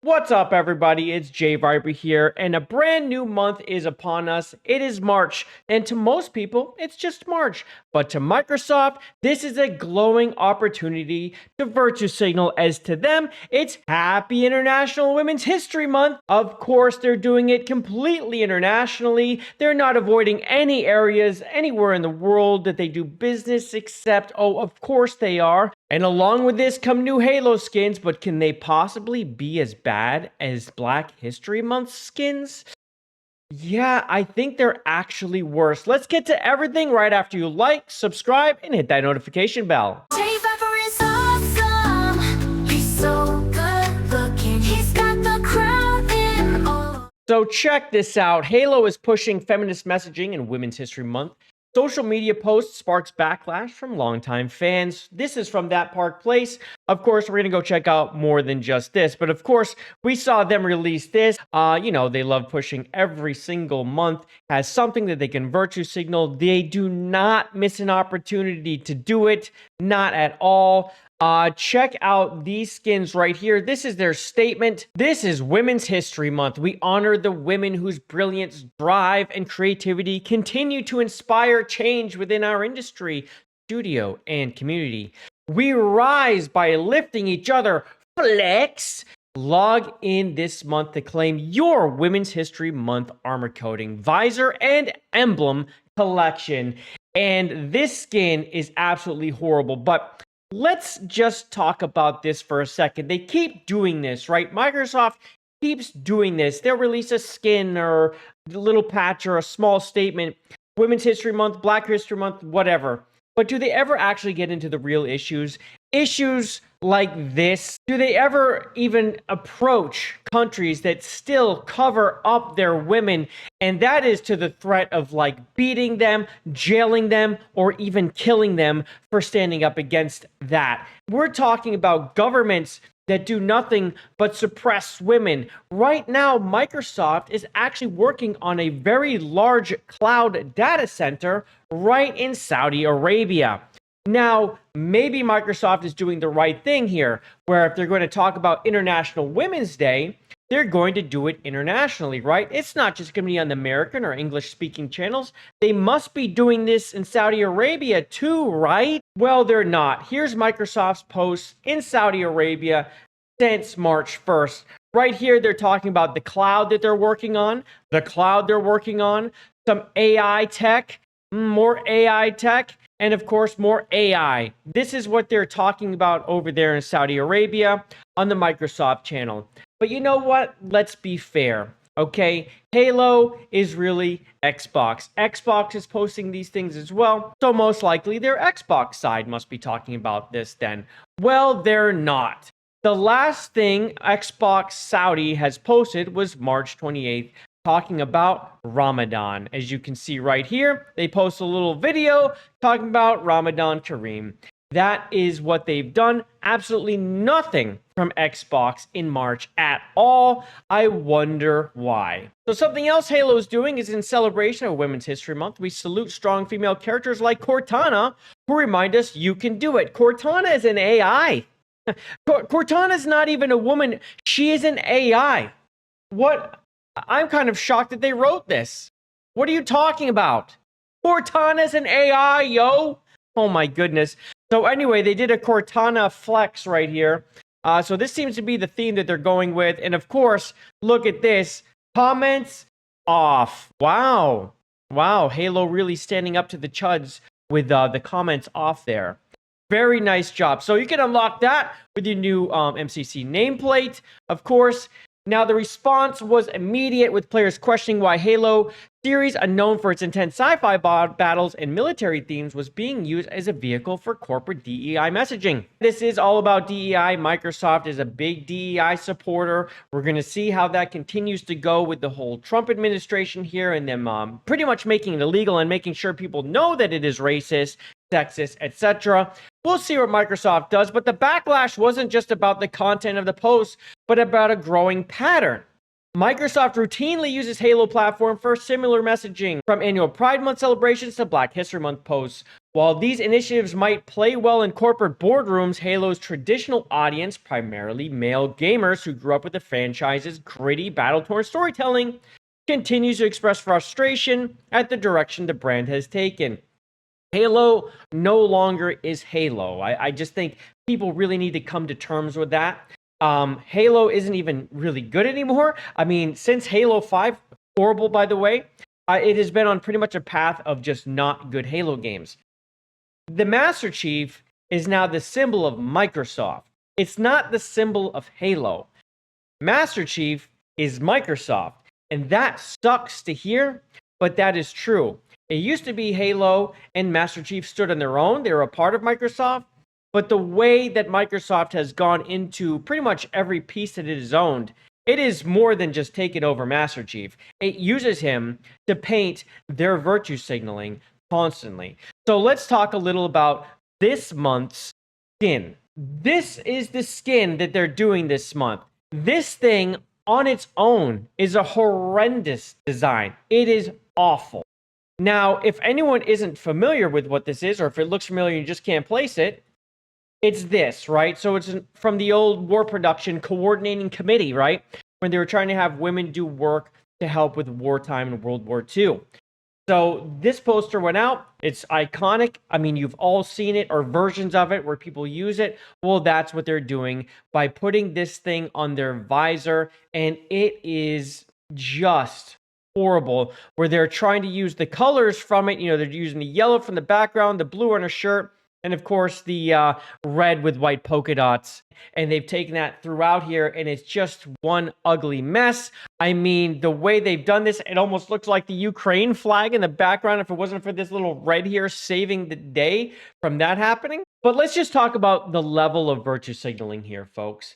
What's up, everybody? It's JayViper here, and a brand new month is upon us. It is March, and to most people, it's just March. But to Microsoft, this is a glowing opportunity to virtue signal, as to them, it's Happy International Women's History Month. Of course, they're doing it completely internationally. They're not avoiding any areas anywhere in the world that they do business, except, oh, of course they are. And along with this come new Halo skins, but can they possibly be as bad as Black History Month skins? Yeah, I think they're actually worse. Let's get to everything right after you like, subscribe, and hit that notification bell. JayViper is awesome. He's so good looking. He's got the crowd in awe. So check this out. Halo is pushing feminist messaging in Women's History Month. Social media posts sparks backlash from longtime fans. This is from That Park Place. Of course, we're going to go check out more than just this. But of course, we saw them release this. They love pushing every single month. Has something that they can virtue signal. They do not miss an opportunity to do it. Not at all. Check out these skins right here. This is their statement. This is Women's History Month. We honor the women whose brilliance, drive, and creativity continue to inspire change within our industry, studio, and community. We rise by lifting each other. Flex! Log in this month to claim your Women's History Month armor coating, visor, and emblem collection. And this skin is absolutely horrible, but let's just talk about this for a second. They keep doing this, right? Microsoft keeps doing this. They'll release a skin or a little patch or a small statement. Women's History Month, Black History Month, whatever. But do they ever actually get into the real issues? Issues like this? Do they ever even approach countries that still cover up their women? And that is to the threat of beating them, jailing them, or even killing them for standing up against that. We're talking about governments that do nothing but suppress women. Right now, Microsoft is actually working on a very large cloud data center right in Saudi Arabia. Now, maybe Microsoft is doing the right thing here, where if they're going to talk about International Women's Day, they're going to do it internationally, right? It's not just going to be on the American or English-speaking channels. They must be doing this in Saudi Arabia too, right? Well, they're not. Here's Microsoft's post in Saudi Arabia since March 1st. Right here, they're talking about the cloud that they're working on, some AI tech, more AI tech, and of course, more AI. This is what they're talking about over there in Saudi Arabia on the Microsoft channel. But you know what? Let's be fair, okay? Halo is really Xbox. Xbox is posting these things as well, so most likely their Xbox side must be talking about this then. Well, they're not. The last thing Xbox Saudi has posted was March 28th, talking about Ramadan. As you can see right here, they post a little video talking about Ramadan Kareem. That is what they've done. Absolutely nothing from Xbox in March at all. I wonder why. So something else Halo is doing is in celebration of Women's History Month. We salute strong female characters like Cortana, who remind us you can do it. Cortana is an AI. Cortana is not even a woman. She is an AI. What? I'm kind of shocked that they wrote this. What are you talking about? Cortana's an AI, yo. Oh my goodness. So anyway, they did a Cortana flex right here. So this seems to be the theme that they're going with. And of course, look at this. Comments off. Wow. Wow. Halo really standing up to the chuds with the comments off there. Very nice job. So you can unlock that with your new MCC nameplate, of course. Now, the response was immediate, with players questioning why Halo series, known for its intense sci-fi battles and military themes, was being used as a vehicle for corporate DEI messaging. This is all about DEI. Microsoft is a big DEI supporter. We're going to see how that continues to go with the whole Trump administration here, and them pretty much making it illegal and making sure people know that it is racist, sexist, etc. We'll see what Microsoft does, but the backlash wasn't just about the content of the post, but about a growing pattern. Microsoft routinely uses Halo platform for similar messaging, from annual Pride Month celebrations to Black History Month posts. While these initiatives might play well in corporate boardrooms, Halo's traditional audience, primarily male gamers who grew up with the franchise's gritty, battle-torn storytelling, continues to express frustration at the direction the brand has taken. Halo no longer is Halo. I just think people really need to come to terms with that. Halo isn't even really good anymore. I mean, since Halo 5, horrible by the way, it has been on pretty much a path of just not good Halo games. The Master Chief is now the symbol of Microsoft. It's not the symbol of Halo. Master Chief is Microsoft, and that sucks to hear, but that is true. It used to be Halo and Master Chief stood on their own. They were a part of Microsoft, but the way that Microsoft has gone into pretty much every piece that it has owned, it is more than just taking over Master Chief. It uses him to paint their virtue signaling constantly. So let's talk a little about this month's skin. This is the skin that they're doing this month. This thing on its own is a horrendous design. It is awful. Now, if anyone isn't familiar with what this is, or if it looks familiar and you just can't place it, it's this, right? So it's from the old War Production Coordinating Committee, right? When they were trying to have women do work to help with wartime in World War II. So this poster went out. It's iconic. I mean, you've all seen it or versions of it where people use it. Well, that's what they're doing by putting this thing on their visor. And it is just horrible where they're trying to use the colors from it. You know, they're using the yellow from the background, the blue on a shirt, and of course the red with white polka dots. And they've taken that throughout here, and it's just one ugly mess. I mean, the way they've done this, it almost looks like the Ukraine flag in the background if it wasn't for this little red here saving the day from that happening. But let's just talk about the level of virtue signaling here, folks.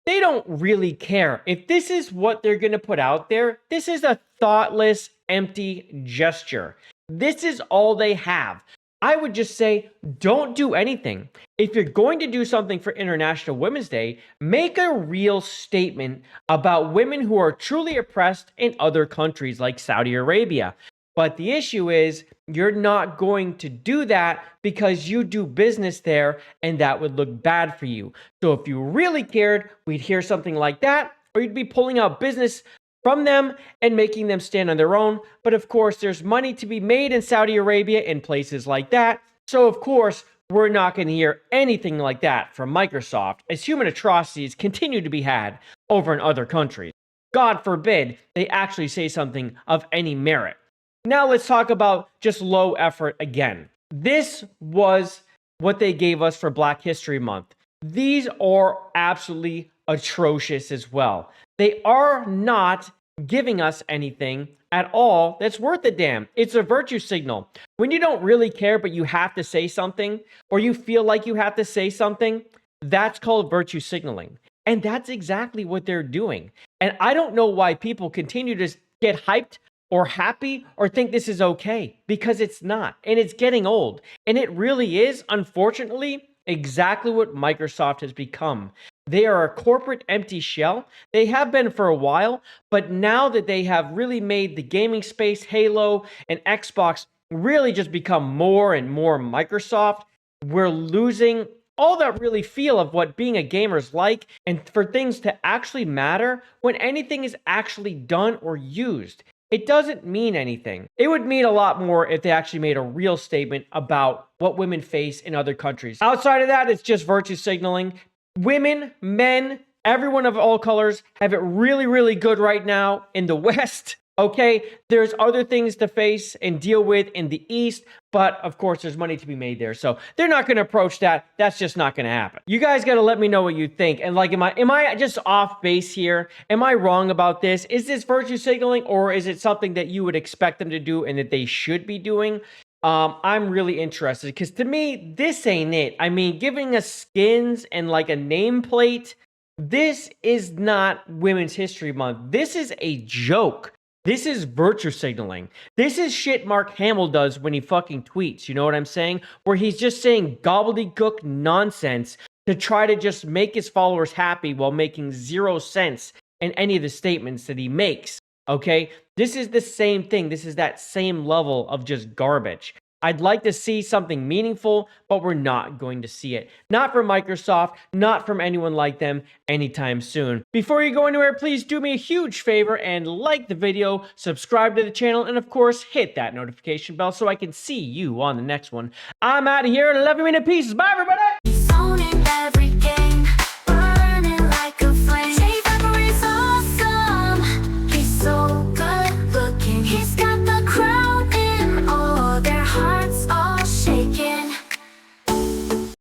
They don't really care. If this is what they're going to put out there, this is a thoughtless, empty gesture. This is all they have. I would just say, don't do anything. If you're going to do something for International Women's Day, make a real statement about women who are truly oppressed in other countries like Saudi Arabia. But the issue is, you're not going to do that because you do business there, and that would look bad for you. So if you really cared, we'd hear something like that, or you'd be pulling out business from them and making them stand on their own. But of course, there's money to be made in Saudi Arabia and places like that. So of course, we're not going to hear anything like that from Microsoft as human atrocities continue to be had over in other countries. God forbid they actually say something of any merit. Now let's talk about just low effort again. This was what they gave us for Black History Month. These are absolutely atrocious as well. They are not giving us anything at all that's worth a damn. It's a virtue signal. When you don't really care, but you have to say something, or you feel like you have to say something, that's called virtue signaling. And that's exactly what they're doing. And I don't know why people continue to get hyped or happy or think this is okay, because it's not. And it's getting old. And it really is, unfortunately, exactly what Microsoft has become. They are a corporate empty shell. They have been for a while, but now that they have really made the gaming space, Halo and Xbox, really just become more and more Microsoft, we're losing all that really feel of what being a gamer is like, and for things to actually matter when anything is actually done or used. It doesn't mean anything. It would mean a lot more if they actually made a real statement about what women face in other countries. Outside of that, it's just virtue signaling. Women, men, everyone of all colors have it really, really good right now in the West. Okay, there's other things to face and deal with in the East, but of course there's money to be made there. So they're not going to approach that. That's just not going to happen. You guys got to let me know what you think. And like, am I just off base here? Am I wrong about this? Is this virtue signaling, or is it something that you would expect them to do and that they should be doing? I'm really interested, because to me, this ain't it. I mean, giving us skins and like a nameplate, this is not Women's History Month. This is a joke. This is virtue signaling. This is shit Mark Hamill does when he fucking tweets. You know what I'm saying? Where he's just saying gobbledygook nonsense to try to just make his followers happy while making 0 sense in any of the statements that he makes. Okay? This is the same thing. This is that same level of just garbage. I'd like to see something meaningful, but we're not going to see it. Not from Microsoft, not from anyone like them anytime soon. Before you go anywhere, please do me a huge favor and like the video, subscribe to the channel, and of course, hit that notification bell so I can see you on the next one. I'm out of here. Love you in pieces. Bye, everybody. He's owning every game.